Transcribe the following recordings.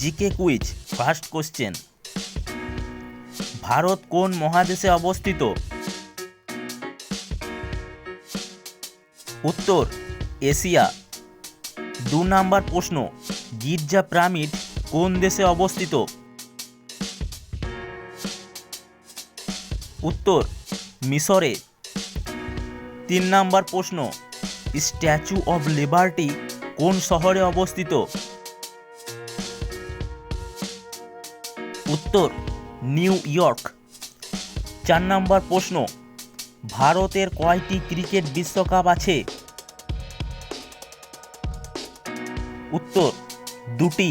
GK quiz first question. Bharat কোন মহাদেশে অবস্থিত? উত্তর এশিয়া। 2 নাম্বার প্রশ্ন, গির্জা পিরামিড কোন দেশে অবস্থিত? উত্তর মিশরে। 3 নাম্বার প্রশ্ন, স্ট্যাচু অব লিবার্টি কোন শহরে অবস্থিত? উত্তর নিউ ইয়র্ক। 4 নাম্বার প্রশ্ন, ভারতের কয়টি ক্রিকেট বিশ্বকাপ আছে? উত্তর 2টি।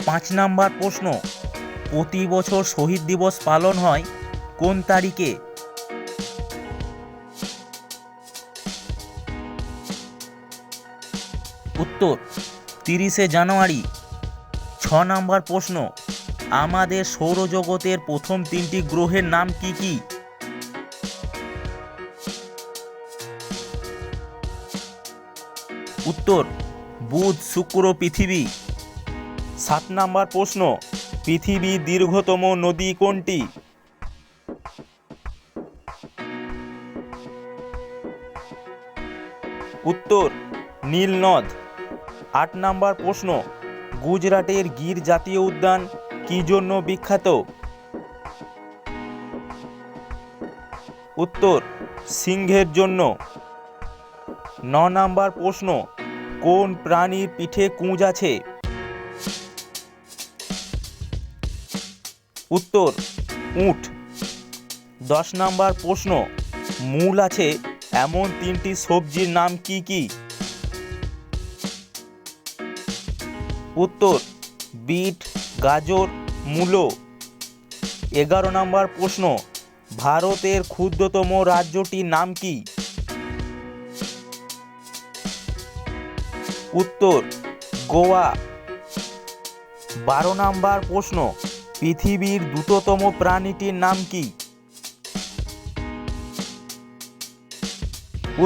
5 নাম্বার প্রশ্ন, প্রতি বছর শহীদ দিবস পালন হয় কোন তারিখে? উত্তর 30শে জানুয়ারি। 6 নাম্বার প্রশ্ন, আমাদের সৌরজগতের প্রথম 3টি গ্রহের নাম কি কি? উত্তর বুধ, শুক্র, পৃথিবী। 7 নাম্বার প্রশ্ন, পৃথিবীর দীর্ঘতম নদী কোনটি? উত্তর নীল নদ। 8 নাম্বার প্রশ্ন, গুজরাটের গির জাতীয় উদ্যান কি জন্য বিখ্যাত? উত্তর সিংহের জন্য। 9 নাম্বার প্রশ্ন, কোন প্রাণীর পিঠে কুঁজ আছে? উত্তর উট। 10 নাম্বার প্রশ্ন, মূল আছে এমন 3টি সবজির নাম কি কি? উত্তর বিট, গাজর, মূলো। 11 নাম্বার প্রশ্ন, ভারতের ক্ষুদ্রতম রাজ্যটির নাম কি? উত্তর গোয়া। 12 নাম্বার প্রশ্ন, পৃথিবীর দ্রুততম প্রাণীটির নাম কি?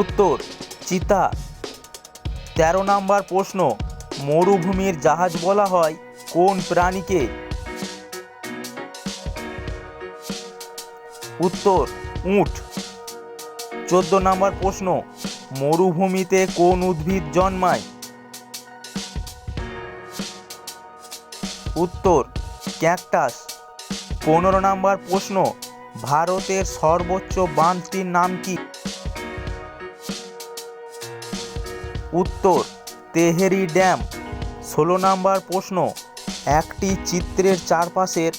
উত্তর চিতা। 13 নাম্বার প্রশ্ন, মরুভূমির জাহাজ বলা হয় কোন প্রাণীকে? উত্তর উট। 14 নাম্বার প্রশ্ন, মরুভূমিতে কোন উদ্ভিদ জন্মায়? উত্তর ক্যাকটাস। 15 নাম্বার প্রশ্ন, ভারতের সর্বোচ্চ বাঁধটির নাম কি? উত্তর তেহেরি ড্যাম। 16 নাম্বার প্রশ্ন, একটি চিত্রের চারপাশের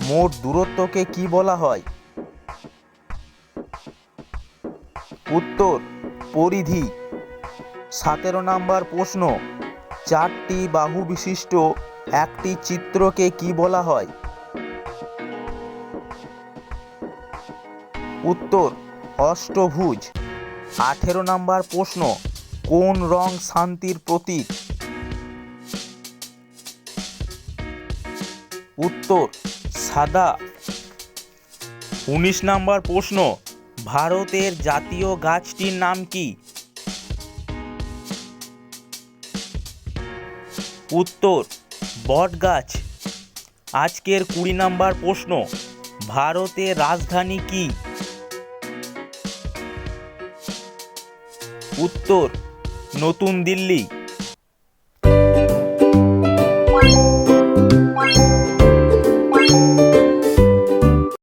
মোট দূরত্বকে কি বলা হয়? উত্তর পরিধি। 17 নাম্বার প্রশ্ন, 4টি বাহু বিশিষ্ট একটি চিত্রকে কি বলা হয়? উত্তর অষ্টভুজ। 18 নাম্বার প্রশ্ন, কোন রং শান্তির প্রতীক? উত্তর সাদা। 19 নাম্বার প্রশ্ন, ভারতের জাতীয় গাছটির নাম কি? উত্তর বটগাছ। আজকের 20 নাম্বার প্রশ্ন, ভারতের রাজধানী কি? উত্তর নতুন দিল্লি।